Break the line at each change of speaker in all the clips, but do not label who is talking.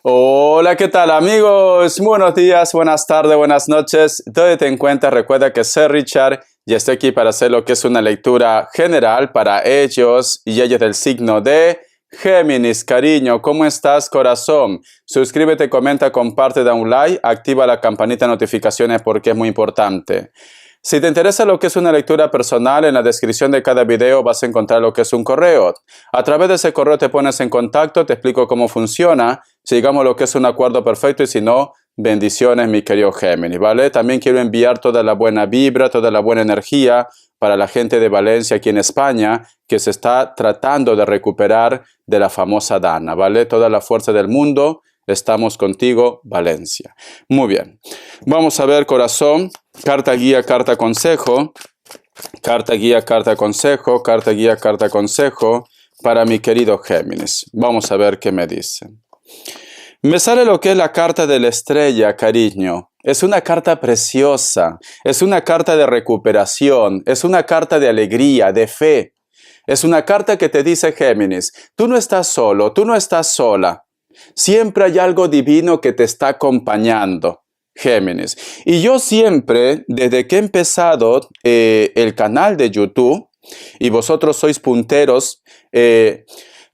Hola, ¿qué tal amigos? Buenos días, buenas tardes, buenas noches. Donde te encuentras, recuerda que soy Richard y estoy aquí para hacer lo que es una lectura general para ellos y ellas del signo de Géminis. Cariño, ¿cómo estás, corazón? Suscríbete, comenta, comparte, da un like, activa la campanita de notificaciones porque es muy importante. Si te interesa lo que es una lectura personal, en la descripción de cada video vas a encontrar lo que es un correo. A través de ese correo te pones en contacto, te explico cómo funciona, si digamos lo que es un acuerdo perfecto y si no, bendiciones mi querido Géminis, ¿vale? También quiero enviar toda la buena vibra, toda la buena energía para la gente de Valencia aquí en España que se está tratando de recuperar de la famosa Dana, ¿vale? Toda la fuerza del mundo, estamos contigo, Valencia. Muy bien, vamos a ver, corazón. Carta guía, carta consejo, carta guía, carta consejo, carta guía, carta consejo para mi querido Géminis. Vamos a ver qué me dice. Me sale lo que es la carta de la estrella, cariño. Es una carta preciosa, es una carta de recuperación, es una carta de alegría, de fe. Es una carta que te dice, Géminis, tú no estás solo, tú no estás sola. Siempre hay algo divino que te está acompañando. Géminis. Y yo siempre, desde que he empezado el canal de YouTube, y vosotros sois punteros,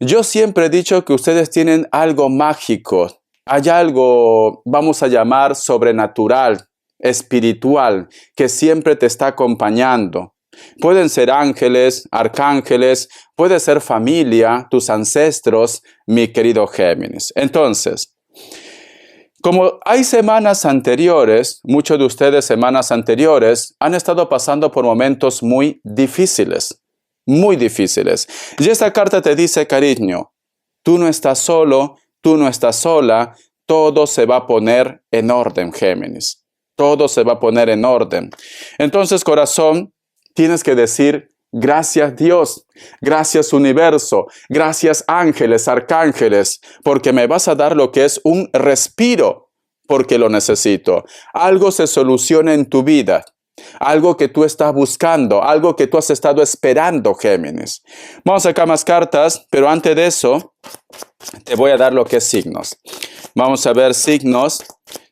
yo siempre he dicho que ustedes tienen algo mágico, hay algo, vamos a llamar, sobrenatural, espiritual, que siempre te está acompañando. Pueden ser ángeles, arcángeles, puede ser familia, tus ancestros, mi querido Géminis. Entonces, como hay semanas anteriores, muchos de ustedes semanas anteriores han estado pasando por momentos muy difíciles. Y esta carta te dice, cariño, tú no estás solo, tú no estás sola, todo se va a poner en orden, Géminis. Todo se va a poner en orden. Entonces, corazón, tienes que decir, gracias Dios, gracias universo, gracias ángeles, arcángeles, porque me vas a dar lo que es un respiro, porque lo necesito. Algo se soluciona en tu vida, algo que tú estás buscando, algo que tú has estado esperando, Géminis. Vamos a sacar más cartas, pero antes de eso, te voy a dar lo que es signos. Vamos a ver signos.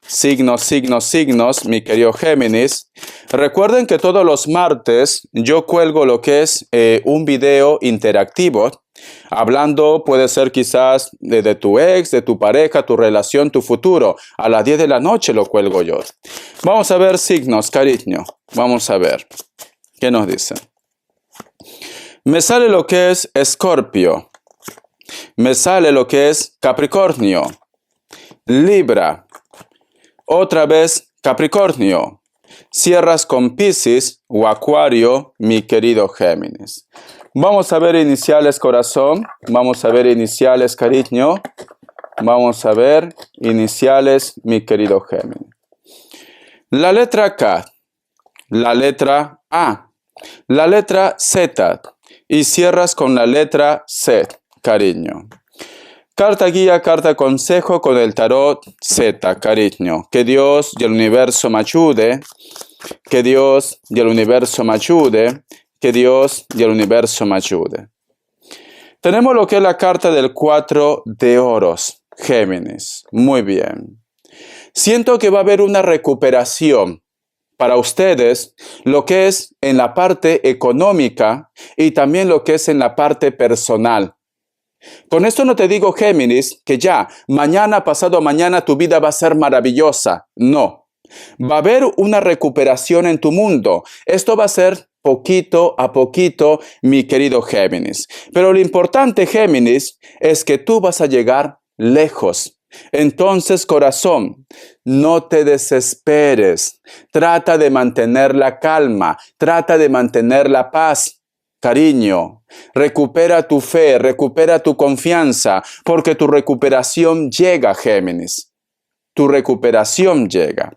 Signos, mi querido Géminis. Recuerden que todos los martes yo cuelgo lo que es un video interactivo, hablando, puede ser quizás de tu ex, de tu pareja, tu relación, tu futuro. A las 10 de la noche lo cuelgo yo. Vamos a ver signos, cariño. Vamos a ver. ¿Qué nos dicen? Me sale lo que es Escorpio. Me sale lo que es Capricornio. Libra. Otra vez Capricornio. Cierras con Piscis o Acuario, mi querido Géminis. Vamos a ver iniciales, corazón. Vamos a ver iniciales, cariño. Vamos a ver iniciales, mi querido Géminis. La letra K, la letra A, la letra Z y cierras con la letra C, cariño. Carta guía, carta consejo con el tarot Z, cariño. Que Dios y el universo me ayude. Que Dios y el universo me ayude. Que Dios y el universo me ayude. Tenemos lo que es la carta del 4 de oros, Géminis. Muy bien. Siento que va a haber una recuperación para ustedes, lo que es en la parte económica y también lo que es en la parte personal. Con esto no te digo, Géminis, que ya, mañana, pasado mañana, tu vida va a ser maravillosa. No. Va a haber una recuperación en tu mundo. Esto va a ser poquito a poquito, mi querido Géminis. Pero lo importante, Géminis, es que tú vas a llegar lejos. Entonces, corazón, no te desesperes. Trata de mantener la calma. Trata de mantener la paz. Cariño, recupera tu fe, recupera tu confianza, porque tu recuperación llega, Géminis. Tu recuperación llega.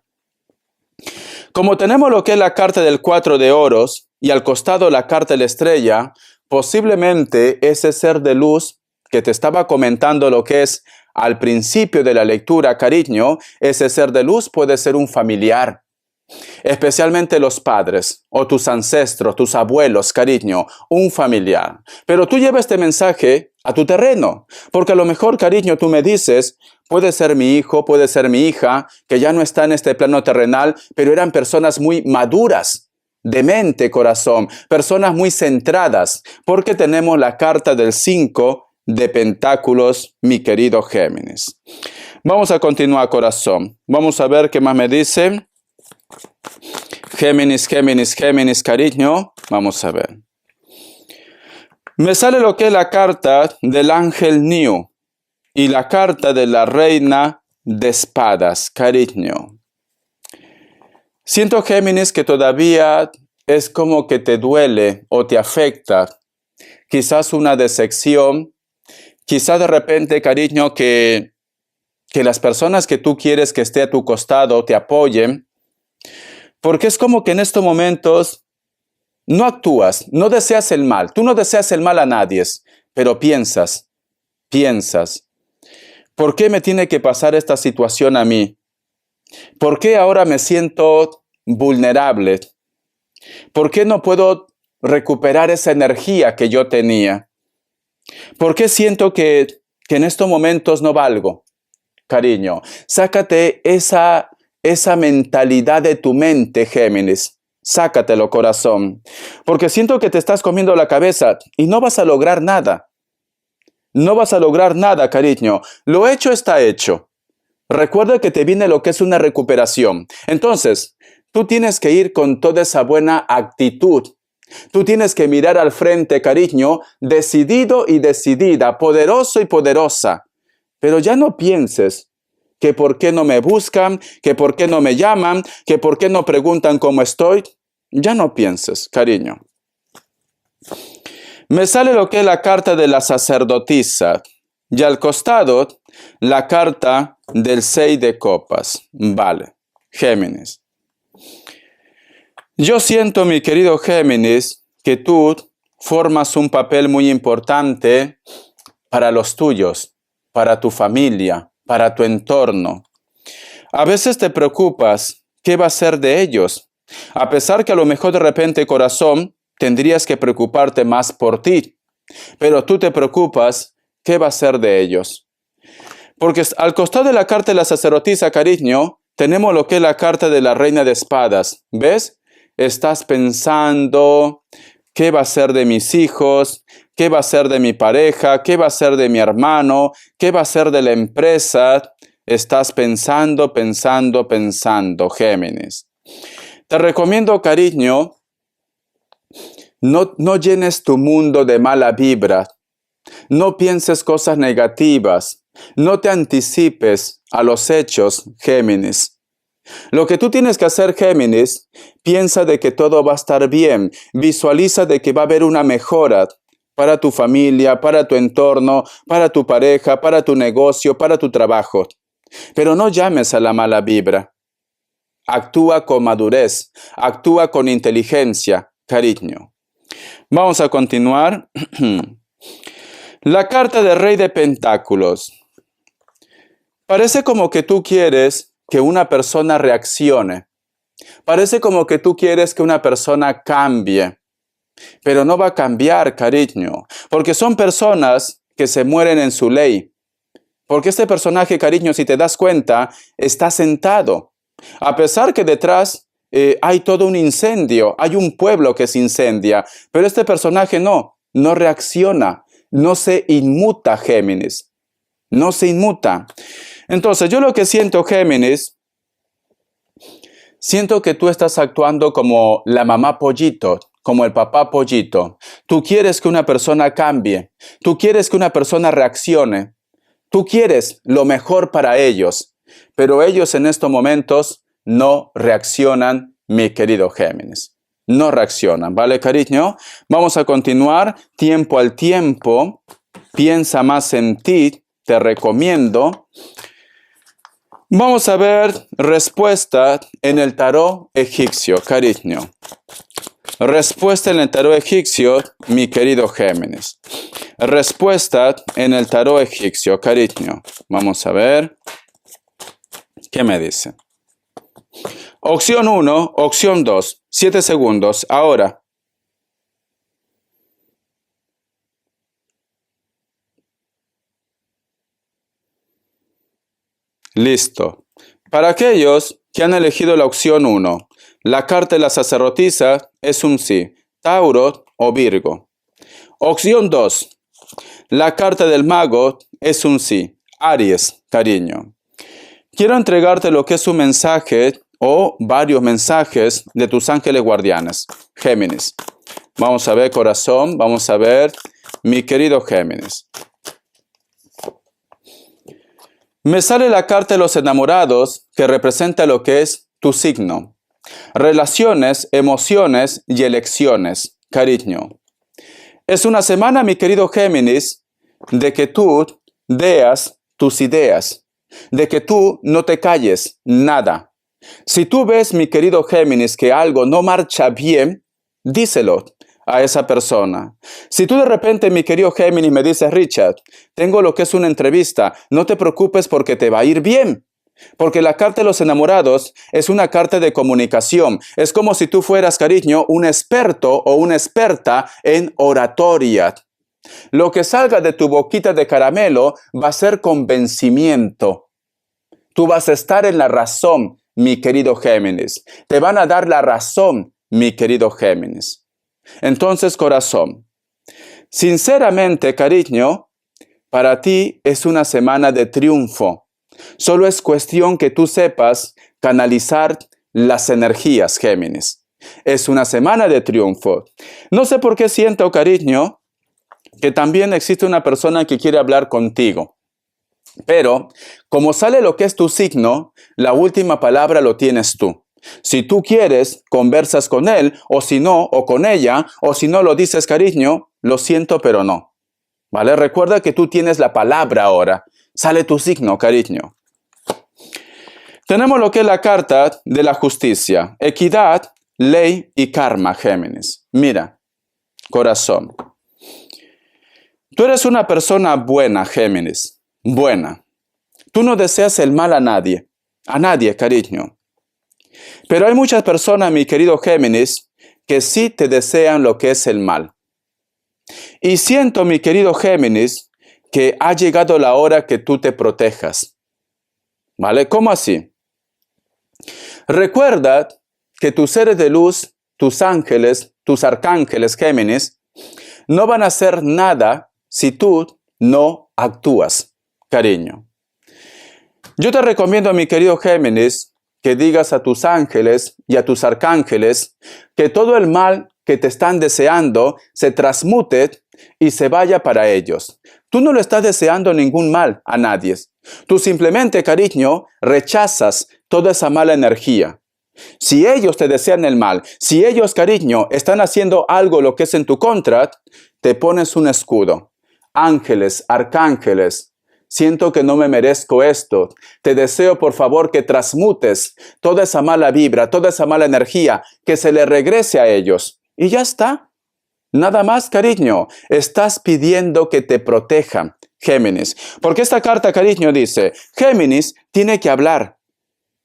Como tenemos lo que es la carta del 4 de oros y al costado la carta de la estrella, posiblemente ese ser de luz que te estaba comentando lo que es al principio de la lectura, cariño, ese ser de luz puede ser un familiar. Especialmente los padres o tus ancestros, tus abuelos, cariño, un familiar. Pero tú llevas este mensaje a tu terreno, porque a lo mejor, cariño, tú me dices, puede ser mi hijo, puede ser mi hija, que ya no está en este plano terrenal, pero eran personas muy maduras, de mente, corazón, personas muy centradas, porque tenemos la carta del 5 de Pentáculos, mi querido Géminis. Vamos a continuar, corazón. Vamos a ver qué más me dice. Géminis, Géminis, Géminis, cariño. Vamos a ver. Me sale lo que es la carta del ángel Niu y la carta de la reina de espadas, cariño. Siento, Géminis, que todavía es como que te duele o te afecta. Quizás una decepción. Quizás de repente, cariño, que las personas que tú quieres que esté a tu costado te apoyen. Porque es como que en estos momentos no actúas, no deseas el mal. Tú no deseas el mal a nadie, pero piensas, ¿por qué me tiene que pasar esta situación a mí? ¿Por qué ahora me siento vulnerable? ¿Por qué no puedo recuperar esa energía que yo tenía? ¿Por qué siento que en estos momentos no valgo? Cariño, sácate esa mentalidad de tu mente, Géminis. Sácatelo, corazón. Porque siento que te estás comiendo la cabeza y no vas a lograr nada. No vas a lograr nada, cariño. Lo hecho está hecho. Recuerda que te viene lo que es una recuperación. Entonces, tú tienes que ir con toda esa buena actitud. Tú tienes que mirar al frente, cariño, decidido y decidida, poderoso y poderosa. Pero ya no pienses que por qué no me buscan, que por qué no me llaman, que por qué no preguntan cómo estoy. Ya no pienses, cariño. Me sale lo que es la carta de la sacerdotisa. Y al costado, la carta del 6 de copas. Vale, Géminis. Yo siento, mi querido Géminis, que tú formas un papel muy importante para los tuyos, para tu familia, para tu entorno. A veces te preocupas, ¿qué va a ser de ellos? A pesar que a lo mejor de repente, corazón, tendrías que preocuparte más por ti. Pero tú te preocupas, ¿qué va a ser de ellos? Porque al costado de la carta de la sacerdotisa, cariño, tenemos lo que es la carta de la reina de espadas. ¿Ves? Estás pensando, ¿qué va a ser de mis hijos? ¿Qué va a ser de mi pareja? ¿Qué va a ser de mi hermano? ¿Qué va a ser de la empresa? Estás pensando, Géminis. Te recomiendo, cariño, no llenes tu mundo de mala vibra. No pienses cosas negativas. No te anticipes a los hechos, Géminis. Lo que tú tienes que hacer, Géminis, piensa de que todo va a estar bien. Visualiza de que va a haber una mejora para tu familia, para tu entorno, para tu pareja, para tu negocio, para tu trabajo. Pero no llames a la mala vibra. Actúa con madurez, actúa con inteligencia, cariño. Vamos a continuar. La carta del Rey de Pentáculos. Parece como que tú quieres que una persona reaccione. Parece como que tú quieres que una persona cambie. Pero no va a cambiar, cariño. Porque son personas que se mueren en su ley. Porque este personaje, cariño, si te das cuenta, está sentado. A pesar que detrás hay todo un incendio, hay un pueblo que se incendia. Pero este personaje no reacciona. No se inmuta, Géminis. No se inmuta. Entonces, yo lo que siento, Géminis, siento que tú estás actuando como la mamá pollito, como el papá pollito. Tú quieres que una persona cambie. Tú quieres que una persona reaccione. Tú quieres lo mejor para ellos. Pero ellos en estos momentos no reaccionan, mi querido Géminis. No reaccionan, ¿vale, cariño? Vamos a continuar tiempo al tiempo. Piensa más en ti, te recomiendo. Vamos a ver respuesta en el tarot egipcio, cariño. Respuesta en el tarot egipcio, mi querido Géminis. Respuesta en el tarot egipcio, cariño. Vamos a ver. ¿Qué me dice? Opción 1, opción 2. 7 segundos. Ahora. Listo. Para aquellos que han elegido la opción 1, la carta de la sacerdotisa es un sí, Tauro o Virgo. Opción 2, la carta del mago es un sí, Aries, cariño. Quiero entregarte lo que es un mensaje o varios mensajes de tus ángeles guardianes, Géminis. Vamos a ver, corazón, vamos a ver, mi querido Géminis. Me sale la carta de los enamorados que representa lo que es tu signo. Relaciones, emociones y elecciones, cariño. Es una semana, mi querido Géminis, de que tú veas tus ideas, de que tú no te calles nada. Si tú ves, mi querido Géminis, que algo no marcha bien, díselo a esa persona. Si tú de repente, mi querido Géminis, me dices, Richard, tengo lo que es una entrevista, no te preocupes porque te va a ir bien. Porque la carta de los enamorados es una carta de comunicación. Es como si tú fueras, cariño, un experto o una experta en oratoria. Lo que salga de tu boquita de caramelo va a ser convencimiento. Tú vas a estar en la razón, mi querido Géminis. Te van a dar la razón, mi querido Géminis. Entonces, corazón, sinceramente, cariño, para ti es una semana de triunfo. Solo es cuestión que tú sepas canalizar las energías, Géminis. Es una semana de triunfo. No sé por qué siento, cariño, que también existe una persona que quiere hablar contigo. Pero, como sale lo que es tu signo, la última palabra lo tienes tú. Si tú quieres, conversas con él, o si no, o con ella, o si no lo dices, cariño, lo siento, pero no. ¿Vale? Recuerda que tú tienes la palabra ahora. Sale tu signo, cariño. Tenemos lo que es la carta de la justicia, equidad, ley y karma, Géminis. Mira, corazón. Tú eres una persona buena, Géminis. Buena. Tú no deseas el mal a nadie, cariño. Pero hay muchas personas, mi querido Géminis, que sí te desean lo que es el mal. Y siento, mi querido Géminis, que ha llegado la hora que tú te protejas. ¿Vale? ¿Cómo así? Recuerda que tus seres de luz, tus ángeles, tus arcángeles, Géminis, no van a hacer nada si tú no actúas, cariño. Yo te recomiendo, mi querido Géminis, que digas a tus ángeles y a tus arcángeles que todo el mal que te están deseando se transmute y se vaya para ellos. Tú no le estás deseando ningún mal a nadie. Tú simplemente, cariño, rechazas toda esa mala energía. Si ellos te desean el mal, si ellos, cariño, están haciendo algo lo que es en tu contra, te pones un escudo. Ángeles, arcángeles, siento que no me merezco esto. Te deseo, por favor, que transmutes toda esa mala vibra, toda esa mala energía, que se le regrese a ellos. Y ya está. Nada más, cariño. Estás pidiendo que te protejan, Géminis. Porque esta carta, cariño, dice, Géminis tiene que hablar.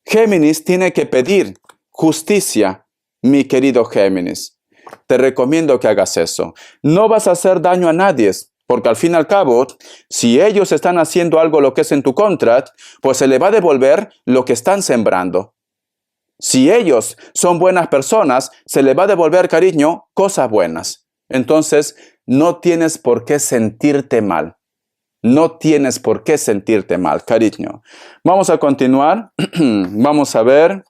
Géminis tiene que pedir justicia, mi querido Géminis. Te recomiendo que hagas eso. No vas a hacer daño a nadie. Porque al fin y al cabo, si ellos están haciendo algo lo que es en tu contra, pues se le va a devolver lo que están sembrando. Si ellos son buenas personas, se le va a devolver, cariño, cosas buenas. Entonces, no tienes por qué sentirte mal. No tienes por qué sentirte mal, cariño. Vamos a continuar. Vamos a ver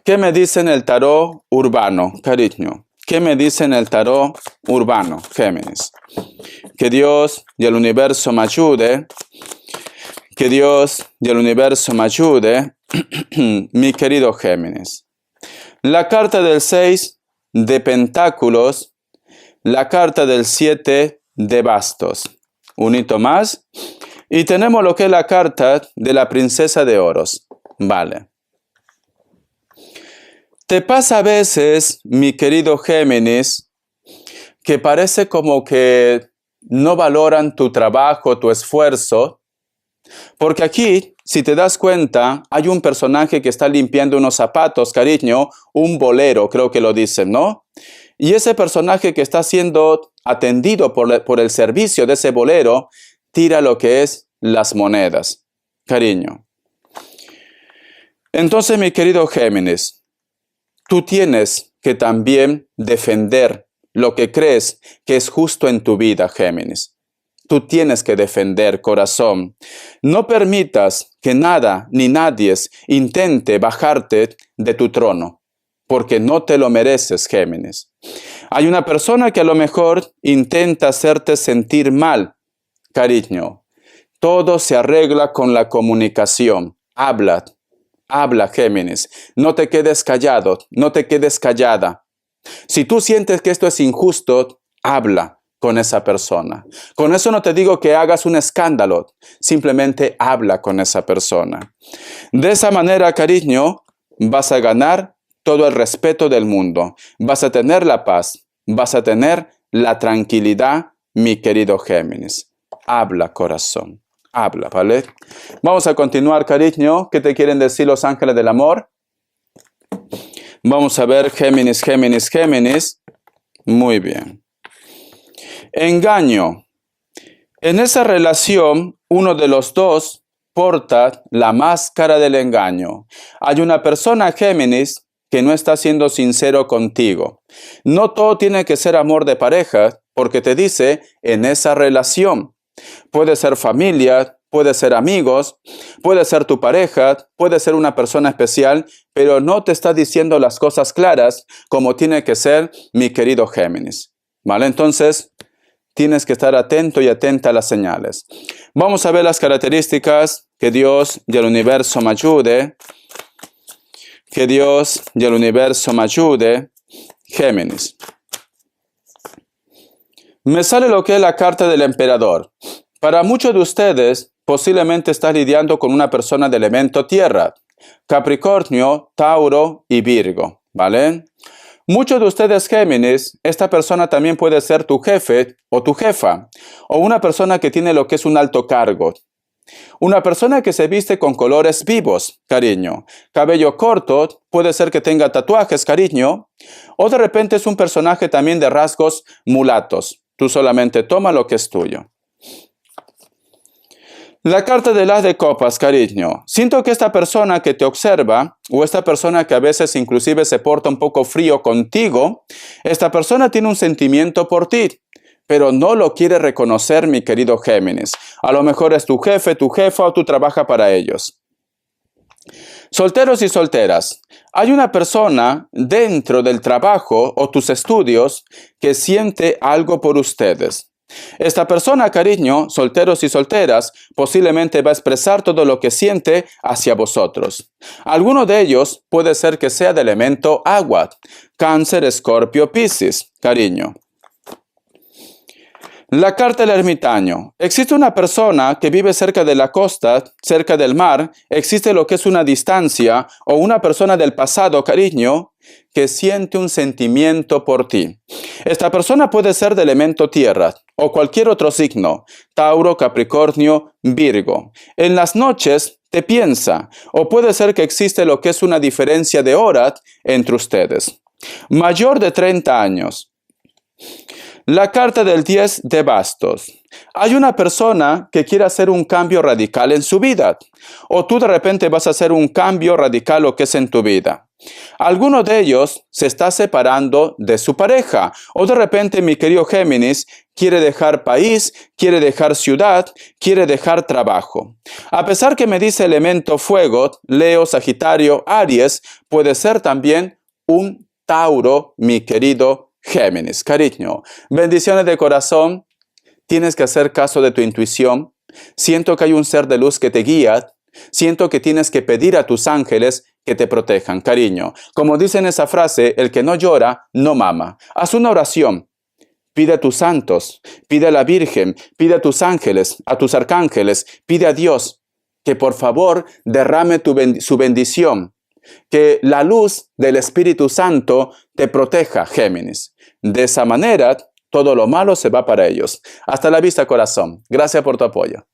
qué me dice en el tarot urbano, cariño. ¿Qué me dice en el tarot urbano, Géminis? Que Dios y el universo me ayude. Que Dios y el universo me ayude, mi querido Géminis. La carta del 6 de pentáculos, la carta del 7 de bastos. Un hito más. Y tenemos lo que es la carta de la princesa de oros. Vale. ¿Te pasa a veces, mi querido Géminis, que parece como que no valoran tu trabajo, tu esfuerzo? Porque aquí, si te das cuenta, hay un personaje que está limpiando unos zapatos, cariño, un bolero, creo que lo dicen, ¿no? Y ese personaje que está siendo atendido por el servicio de ese bolero, tira lo que es las monedas. cariño. Entonces, mi querido Géminis, tú tienes que también defender lo que crees que es justo en tu vida, Géminis. Tú tienes que defender, corazón. No permitas que nada ni nadie intente bajarte de tu trono, porque no te lo mereces, Géminis. Hay una persona que a lo mejor intenta hacerte sentir mal, cariño. Todo se arregla con la comunicación. Habla, Géminis. No te quedes callado, no te quedes callada. Si tú sientes que esto es injusto, habla con esa persona. Con eso no te digo que hagas un escándalo, simplemente habla con esa persona. De esa manera, cariño, vas a ganar todo el respeto del mundo. Vas a tener la paz, vas a tener la tranquilidad, mi querido Géminis. Habla, corazón. Habla, ¿vale? Vamos a continuar, cariño. ¿Qué te quieren decir los ángeles del amor? Vamos a ver, Géminis, Géminis, Géminis. Muy bien. Engaño. En esa relación, uno de los dos porta la máscara del engaño. Hay una persona, Géminis, que no está siendo sincero contigo. No todo tiene que ser amor de pareja, porque te dice en esa relación. Puede ser familia, puede ser amigos, puede ser tu pareja, puede ser una persona especial, pero no te está diciendo las cosas claras como tiene que ser, mi querido Géminis. ¿Vale? Entonces, tienes que estar atento y atenta a las señales. Vamos a ver las características. Que Dios y el universo me ayude. Que Dios y el universo me ayude. Géminis. Me sale lo que es la carta del emperador. Para muchos de ustedes, posiblemente estás lidiando con una persona de elemento tierra. Capricornio, Tauro y Virgo, ¿vale? Muchos de ustedes, Géminis, esta persona también puede ser tu jefe o tu jefa, o una persona que tiene lo que es un alto cargo. Una persona que se viste con colores vivos, cariño. Cabello corto, puede ser que tenga tatuajes, cariño. O de repente es un personaje también de rasgos mulatos. Tú solamente toma lo que es tuyo. La carta del as de copas, cariño. Siento que esta persona que te observa, o esta persona que a veces inclusive se porta un poco frío contigo, esta persona tiene un sentimiento por ti, pero no lo quiere reconocer, mi querido Géminis. A lo mejor es tu jefe, tu jefa o tú trabajas para ellos. Solteros y solteras. Hay una persona dentro del trabajo o tus estudios que siente algo por ustedes. Esta persona, cariño, solteros y solteras, posiblemente va a expresar todo lo que siente hacia vosotros. Alguno de ellos puede ser que sea de elemento agua, Cáncer, Escorpio, Piscis, cariño. La carta del ermitaño. Existe una persona que vive cerca de la costa, cerca del mar. Existe lo que es una distancia o una persona del pasado, cariño, que siente un sentimiento por ti. Esta persona puede ser de elemento tierra o cualquier otro signo, Tauro, Capricornio, Virgo. En las noches te piensa, o puede ser que existe lo que es una diferencia de hora entre ustedes. Mayor de 30 años. La carta del 10 de bastos. Hay una persona que quiere hacer un cambio radical en su vida. O tú de repente vas a hacer un cambio radical lo que es en tu vida. Alguno de ellos se está separando de su pareja. O de repente, mi querido Géminis, quiere dejar país, quiere dejar ciudad, quiere dejar trabajo. A pesar que me dice elemento fuego, Leo, Sagitario, Aries, puede ser también un Tauro, mi querido Géminis, cariño. Bendiciones de corazón. Tienes que hacer caso de tu intuición. Siento que hay un ser de luz que te guía. Siento que tienes que pedir a tus ángeles que te protejan, cariño. Como dice en esa frase, el que no llora, no mama. Haz una oración. Pide a tus santos, pide a la Virgen, pide a tus ángeles, a tus arcángeles, pide a Dios que por favor derrame su bendición. Que la luz del Espíritu Santo te proteja, Géminis. De esa manera, todo lo malo se va para ellos. Hasta la vista, corazón. Gracias por tu apoyo.